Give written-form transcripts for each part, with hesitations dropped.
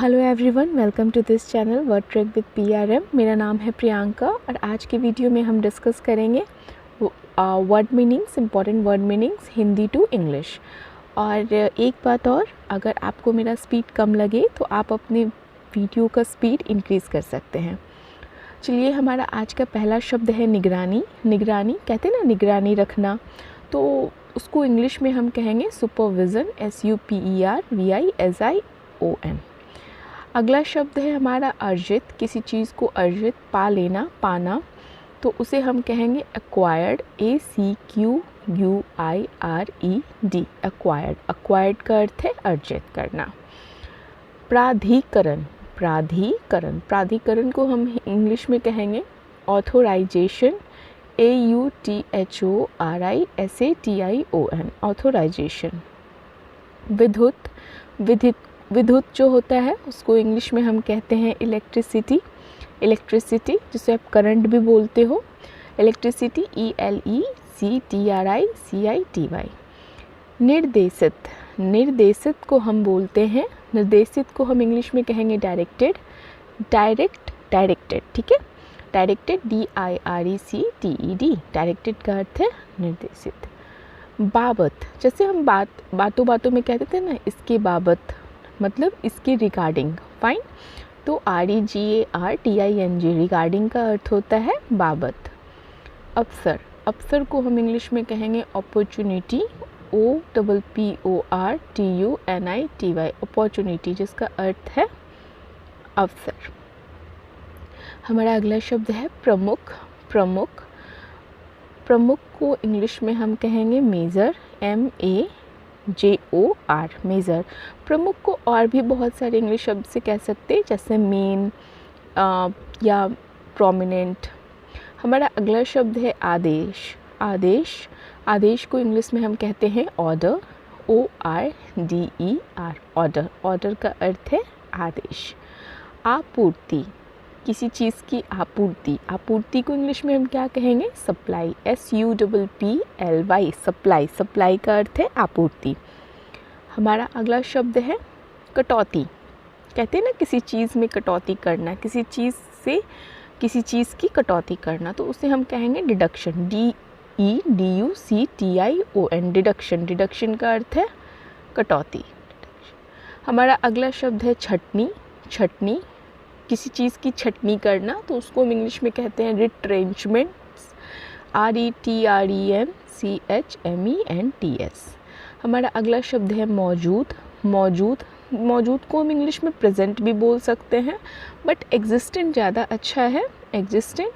Hello everyone, welcome to this channel word track with PRM। मेरा नाम है प्रियंका और आज के वीडियो में हम डिस्कस करेंगे word meanings, important word meanings Hindi to English. और एक बात और, अगर आपको मेरा स्पीड कम लगे तो आप अपने वीडियो का स्पीड इंक्रीज़ कर सकते हैं। चलिए, हमारा आज का पहला शब्द है निगरानी। निगरानी कहते हैं ना, निगरानी रखना, तो उसको इंग्लिश में हम कहेंगे सुपरविज़न, SUPERVISION। अगला शब्द है हमारा अर्जित। किसी चीज़ को अर्जित, पा लेना, पाना, तो उसे हम कहेंगे एक्वायर्ड, ACQUIRED, एक्वायर्ड। एक्वायर्ड का अर्थ है अर्जित करना। प्राधिकरण, प्राधिकरण, प्राधिकरण को हम इंग्लिश में कहेंगे ऑथोराइजेशन, AUTHORISATION, ऑथोराइजेशन। विद्युत, विद्युत, विद्युत जो होता है उसको इंग्लिश में हम कहते हैं इलेक्ट्रिसिटी। इलेक्ट्रिसिटी जिसे आप करंट भी बोलते हो, इलेक्ट्रिसिटी, ELECTRICITY। निर्देशित, निर्देशित को हम बोलते हैं, निर्देशित को हम इंग्लिश में कहेंगे डायरेक्टेड। डायरेक्ट, डायरेक्टेड, ठीक है, डायरेक्टेड, DIRECTED, डायरेक्टेड का अर्थ है निर्देशित। बाबत, जैसे हम बातों बातों में कहते थे ना, इसके बाबत मतलब इसके रिगार्डिंग, फाइन, तो REGARDING, रिगार्डिंग का अर्थ होता है बाबत। अवसर, अवसर को हम इंग्लिश में कहेंगे अपॉर्चुनिटी, OPPORTUNITY, अपॉर्चुनिटी, जिसका अर्थ है अवसर। हमारा अगला शब्द है प्रमुख। प्रमुख, प्रमुख को इंग्लिश में हम कहेंगे मेजर, MAJOR, मेजर। प्रमुख को और भी बहुत सारे इंग्लिश शब्द से कह सकते हैं, जैसे मेन या प्रोमिनेंट। हमारा अगला शब्द है आदेश। आदेश, आदेश को इंग्लिश में हम कहते हैं ऑर्डर, ORDER, ऑर्डर। ऑर्डर का अर्थ है आदेश। आपूर्ति, किसी चीज़ की आपूर्ति। आपूर्ति को इंग्लिश में हम क्या कहेंगे? Supply, SUPPLY, supply. सप्लाई का अर्थ है आपूर्ति। हमारा अगला शब्द है कटौती। कहते हैं ना, किसी चीज़ में कटौती करना, किसी चीज़ से किसी चीज़ की कटौती करना, तो उसे हम कहेंगे डिडक्शन, DEDUCTION, डिडक्शन। डिडक्शन का अर्थ है कटौती। हमारा अगला शब्द है छटनी। छटनी, किसी चीज़ की छटनी करना, तो उसको हम इंग्लिश में कहते हैं रिट्रेंचमेंट्स, RETRENCHMENTS। हमारा अगला शब्द है मौजूद। मौजूद, मौजूद को हम इंग्लिश में प्रेजेंट भी बोल सकते हैं, बट एग्जिस्टेंट ज़्यादा अच्छा है। एग्जिस्टेंट,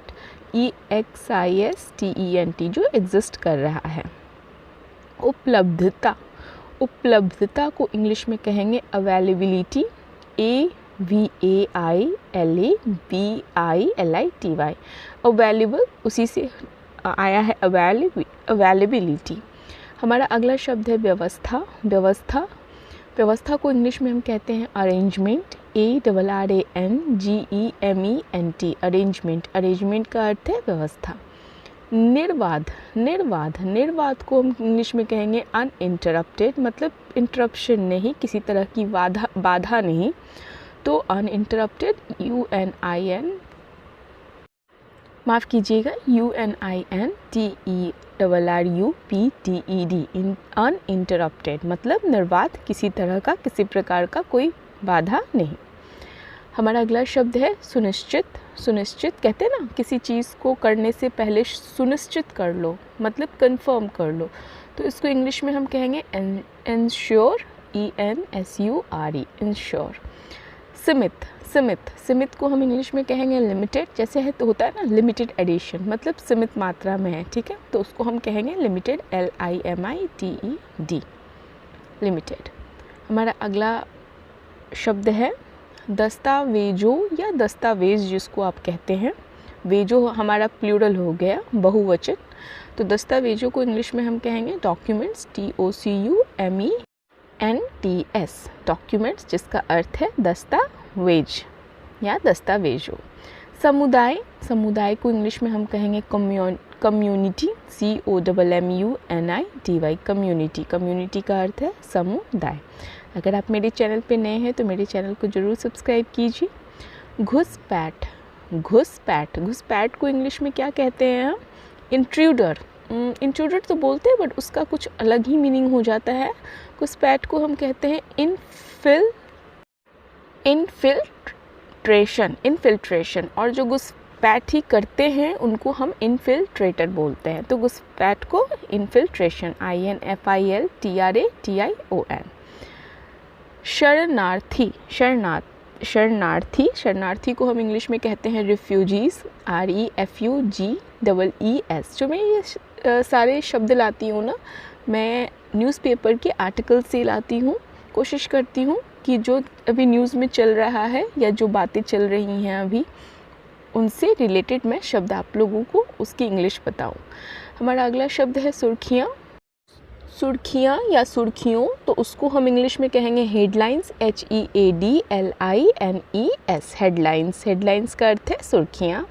EXISTENT, जो एग्जिस्ट कर रहा है। उपलब्धता, उपलब्धता को इंग्लिश में कहेंगे अवेलेबिलिटी, AVAILABILITY, अवेलेबल उसी से आया है अवेलेबिलिटी। हमारा अगला शब्द है व्यवस्था। व्यवस्था, व्यवस्था को इंग्लिश में हम कहते हैं अरेंजमेंट, ARRANGEMENT, अरेंजमेंट। अरेंजमेंट का अर्थ है व्यवस्था। निर्वाध, निर्वाध, निर्वाध को हम इंग्लिश में कहेंगे अनइंटरप्टेड, मतलब इंटरप्शन नहीं, किसी तरह की बाधा नहीं, तो अनइंटरप्टेड, UNIN, माफ़ कीजिएगा, UNINTERRUPTED, अनइंटरप्टेड, मतलब निर्वाध, किसी तरह का, किसी प्रकार का कोई बाधा नहीं। हमारा अगला शब्द है सुनिश्चित। सुनिश्चित कहते हैं ना, किसी चीज़ को करने से पहले सुनिश्चित कर लो, मतलब कंफर्म कर लो, तो इसको इंग्लिश में हम कहेंगे इंश्योर, ENSURE, इंश्योर। सीमित, सीमित, सीमित को हम इंग्लिश में कहेंगे लिमिटेड, जैसे है तो होता है ना लिमिटेड एडिशन, मतलब सीमित मात्रा में है, ठीक है, तो उसको हम कहेंगे लिमिटेड, LIMITED, लिमिटेड। हमारा अगला शब्द है दस्तावेजों या दस्तावेज, जिसको आप कहते हैं। वेजो हमारा प्लूरल हो गया, बहुवचन, तो दस्तावेजों को इंग्लिश में हम कहेंगे डॉक्यूमेंट्स, DOCUMENTS, डॉक्यूमेंट्स, जिसका अर्थ है दस्तावेज या दस्तावेजों। समुदाय, समुदाय को इंग्लिश में हम कहेंगे कम्युनिटी, COMMUNITY, कम्युनिटी। कम्युनिटी का अर्थ है समुदाय। अगर आप मेरे चैनल पे नए हैं तो मेरे चैनल को ज़रूर सब्सक्राइब कीजिए। घुसपैठ, घुसपैठ, घुसपैठ को इंग्लिश में क्या कहते हैं हम? इंट्रूडर। इंट्रूडर तो बोलते हैं बट उसका कुछ अलग ही मीनिंग हो जाता है। घुसपैठ को हम कहते हैं इनफिल्ट्रेशन, और जो घुसपैठ ही करते हैं उनको हम इनफिल्ट्रेटर बोलते हैं। तो घुसपैठ को इनफिल्ट्रेशन, INFILTRATION। शरणार्थी, शरणार्थी को हम इंग्लिश में कहते हैं रिफ्यूजीज़, REFUGEES। जो मैं ये सारे शब्द लाती हूँ ना, मैं न्यूज़पेपर के आर्टिकल से लाती हूँ। कोशिश करती हूँ कि जो अभी न्यूज़ में चल रहा है या जो बातें चल रही हैं अभी, उनसे रिलेटेड मैं शब्द आप लोगों को उसकी इंग्लिश बताऊँ। हमारा अगला शब्द है सुर्खियाँ। सुर्खियाँ या सुर्खियों, तो उसको हम इंग्लिश में कहेंगे हेडलाइंस, HEADLINES, हेडलाइंस। हेडलाइंस का अर्थ है सुर्खियाँ।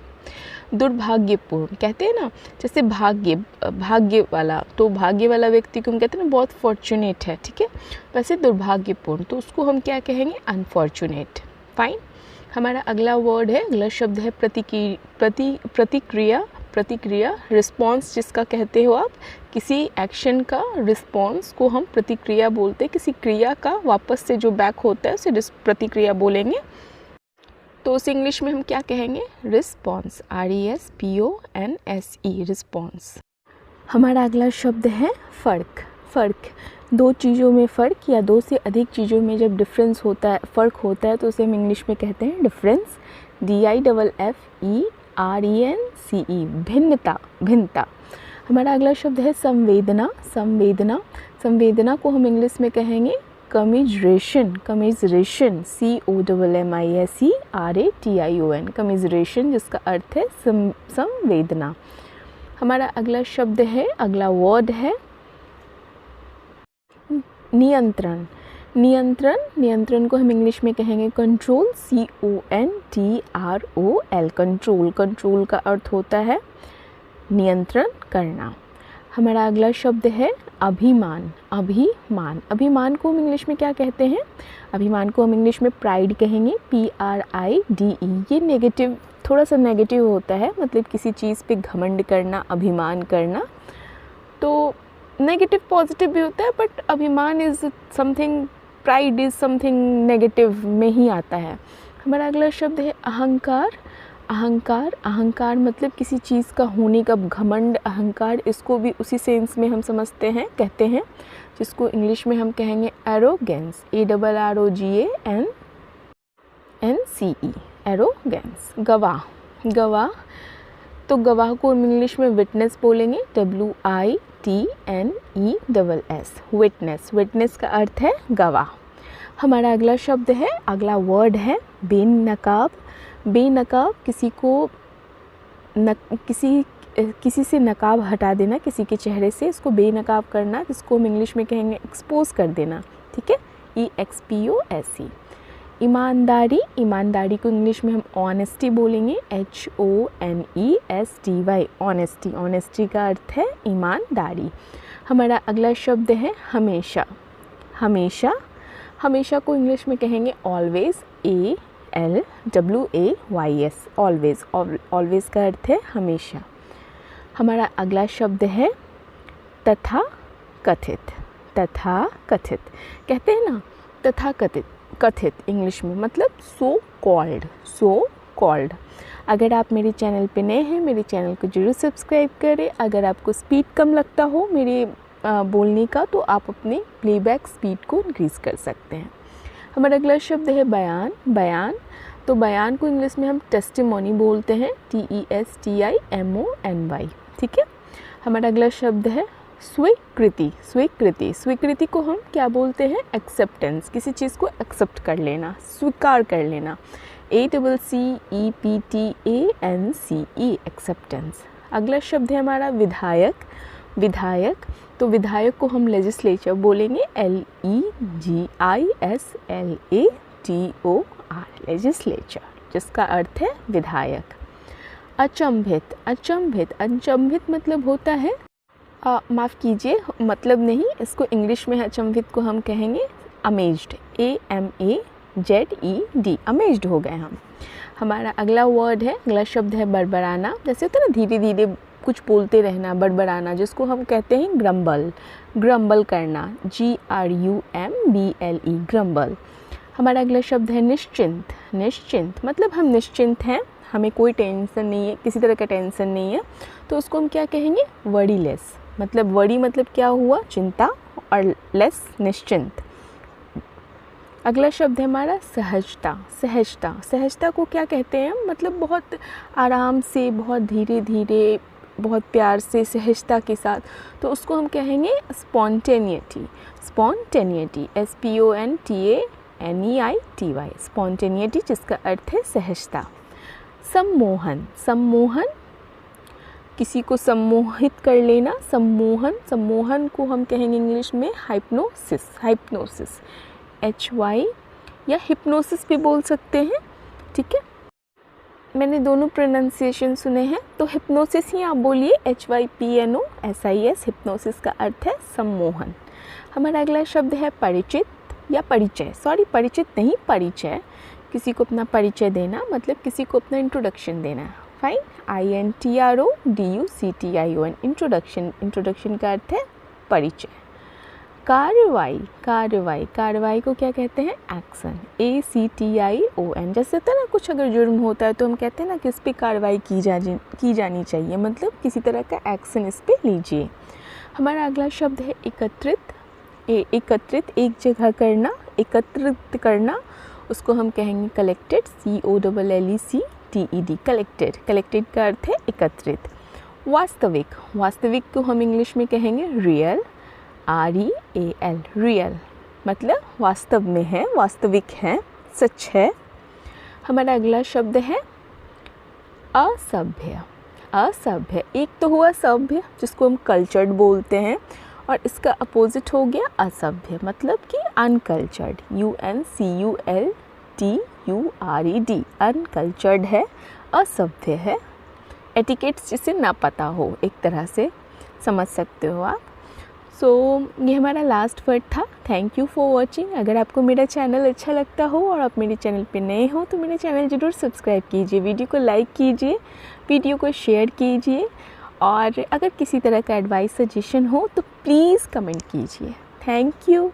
दुर्भाग्यपूर्ण कहते हैं ना, जैसे भाग्य वाला, तो भाग्य वाला व्यक्ति को हम कहते हैं ना बहुत फॉर्चुनेट है, ठीक है। वैसे दुर्भाग्यपूर्ण, तो उसको हम क्या कहेंगे? अनफॉर्चुनेट। फाइन। हमारा अगला वर्ड है, अगला शब्द है प्रतिक्रिया। प्रतिक्रिया, रिस्पॉन्स जिसका कहते हो आप, किसी एक्शन का रिस्पॉन्स को हम प्रतिक्रिया बोलते हैं। किसी क्रिया का वापस से जो बैक होता है उसे प्रतिक्रिया बोलेंगे। तो उस इंग्लिश में हम क्या कहेंगे? Response, RESPONSE, response. हमारा अगला शब्द है फ़र्क। फ़र्क, दो चीज़ों में फ़र्क या दो से अधिक चीज़ों में जब डिफरेंस होता है, फ़र्क होता है, तो उसे हम इंग्लिश में कहते हैं डिफरेंस, DIFFERENCE, भिन्नता, भिन्नता। हमारा अगला शब्द है संवेदना। संवेदना, संवेदना को हम इंग्लिश में कहेंगे कमिजरेशन, कमिजरेशन, COMMISERATION, कमिजरेशन, जिसका अर्थ है संवेदना। हमारा अगला शब्द है, अगला वर्ड है नियंत्रण। नियंत्रण, नियंत्रण को हम इंग्लिश में कहेंगे कंट्रोल, CONTROL, कंट्रोल। कंट्रोल का अर्थ होता है नियंत्रण करना। हमारा अगला शब्द है अभिमान। अभिमान, अभिमान को हम इंग्लिश में क्या कहते हैं? अभिमान को हम इंग्लिश में प्राइड कहेंगे, PRIDE। ये नेगेटिव, थोड़ा सा नेगेटिव होता है, मतलब किसी चीज़ पे घमंड करना, अभिमान करना। तो नेगेटिव पॉजिटिव भी होता है, बट अभिमान is something, pride is something negative में ही आता है। हमारा अगला शब्द है अहंकार। अहंकार, अहंकार मतलब किसी चीज़ का होने का घमंड, अहंकार, इसको भी उसी सेंस में हम समझते हैं, कहते हैं, जिसको इंग्लिश में हम कहेंगे एरोगेंस, ARROGANCE, एरोगेंस। गवाह, गवाह, तो गवाह को हम इंग्लिश में विटनेस बोलेंगे, WITNESS, विटनेस। विटनेस का अर्थ है गवाह। हमारा अगला शब्द है, अगला वर्ड है बेनकाब। बेनकाब, किसी को किसी से नकाब हटा देना, किसी के चेहरे से, इसको बेनकाब करना, जिसको हम इंग्लिश में कहेंगे एक्सपोज कर देना, ठीक है, EXPOSE। ईमानदारी, ईमानदारी को इंग्लिश में हम ऑनेस्टी बोलेंगे, HONESTY, ऑनेस्टी। ऑनेस्टी का अर्थ है ईमानदारी। हमारा अगला शब्द है हमेशा। हमेशा, हमेशा को इंग्लिश में कहेंगे ऑलवेज, ALWAYS, ऑलवेज। ऑलवेज का अर्थ है हमेशा। हमारा अगला शब्द है तथा कथित। तथा कथित कहते हैं ना, तथा कथित, कथित इंग्लिश में मतलब सो कॉल्ड, सो कॉल्ड। अगर आप मेरे चैनल पे नए हैं, मेरे चैनल को जरूर सब्सक्राइब करें। अगर आपको स्पीड कम लगता हो मेरे बोलने का, तो आप अपने प्लेबैक स्पीड को इंक्रीज़ कर सकते हैं। हमारा अगला शब्द है बयान। बयान, तो बयान को इंग्लिश में हम टेस्टिमोनी बोलते हैं, TESTIMONY, ठीक है। हमारा अगला शब्द है स्वीकृति। स्वीकृति, स्वीकृति को हम क्या बोलते हैं? एक्सेप्टेंस, किसी चीज़ को एक्सेप्ट कर लेना, स्वीकार कर लेना, ACCEPTANCE, एक्सेप्टेंस। अगला शब्द है हमारा विधायक। विधायक, तो विधायक को हम लेजिस्लेचर बोलेंगे, LEGISLATOR, लेजिस्लेचर, जिसका अर्थ है विधायक। अचंभित, अचंभित, अचंभित मतलब होता है माफ़ कीजिए, मतलब नहीं, इसको इंग्लिश में अचंभित को हम कहेंगे अमेज्ड, AMAZED, अमेज्ड हो गए हम। हमारा अगला वर्ड है, अगला शब्द है बड़बड़ाना। जैसे होता है ना धीरे धीरे कुछ बोलते रहना, बड़बड़ाना, जिसको हम कहते हैं ग्रम्बल, ग्रम्बल करना, GRUMBLE, ग्रम्बल। हमारा अगला शब्द है निश्चिंत, निश्चिंत मतलब हम निश्चिंत हैं, हमें कोई टेंशन नहीं है, किसी तरह का टेंशन नहीं है, तो उसको हम क्या कहेंगे, वरीलेस। मतलब वरी मतलब क्या हुआ, चिंता, और लेस निश्चिंत। अगला शब्द है हमारा सहजता, सहजता, सहजता को क्या कहते हैं, मतलब बहुत आराम से, बहुत धीरे धीरे, बहुत प्यार से, सहजता के साथ, तो उसको हम कहेंगे स्पॉन्टेनिटी, स्पॉन्टेनिटी, SPONTANEITY, स्पॉन्टेनिटी, जिसका अर्थ है सहजता। सम्मोहन, सम्मोहन किसी को सम्मोहित कर लेना, सम्मोहन, सम्मोहन को हम कहेंगे इंग्लिश में हाइप्नोसिस, हाइप्नोसिस, HY, या हिप्नोसिस भी बोल सकते हैं, ठीक है। मैंने दोनों प्रोनाउंसिएशन सुने हैं, तो हिप्नोसिस ही आप बोलिए, HYPNOSIS, हिप्नोसिस का अर्थ है सम्मोहन। हमारा अगला शब्द है परिचित या परिचय, सॉरी परिचित नहीं, परिचय, किसी को अपना परिचय देना, मतलब किसी को अपना इंट्रोडक्शन देना, फाइन, INTRODUCTION, इंट्रोडक्शन, इंट्रोडक्शन का अर्थ है परिचय। कार्रवाई, कार्रवाई, कार्रवाई को क्या कहते हैं, एक्शन, ACTION, जैसे होता है ना कुछ अगर जुर्म होता है तो हम कहते हैं ना कि इस पर कार्रवाई की जानी चाहिए, मतलब किसी तरह का एक्शन इस पर लीजिए। हमारा अगला शब्द है एकत्रित, एकत्रित, एक जगह करना, एकत्रित करना, उसको हम कहेंगे कलेक्टेड, COLLECTED, कलेक्टेड, कलेक्टेड का अर्थ है एकत्रित। वास्तविक, वास्तविक को हम इंग्लिश में कहेंगे रियल, REAL, रियल, मतलब वास्तव में है, वास्तविक है, सच है। हमारा अगला शब्द है असभ्य, असभ्य, एक तो हुआ सभ्य जिसको हम कल्चर्ड बोलते हैं, और इसका अपोजिट हो गया असभ्य, मतलब कि अनकल्चर्ड, UNCULTURED, अनकल्चर्ड है, असभ्य है, एटिकेट्स जिसे ना पता हो, एक तरह से समझ सकते हो आप। सो ये हमारा लास्ट वर्ड था। Thank you for watching. अगर आपको मेरा चैनल अच्छा लगता हो और आप मेरे चैनल पे नए हो तो मेरा चैनल ज़रूर सब्सक्राइब कीजिए, वीडियो को लाइक कीजिए, वीडियो को शेयर कीजिए, और अगर किसी तरह का एडवाइस सजेशन हो तो प्लीज़ कमेंट कीजिए। Thank you.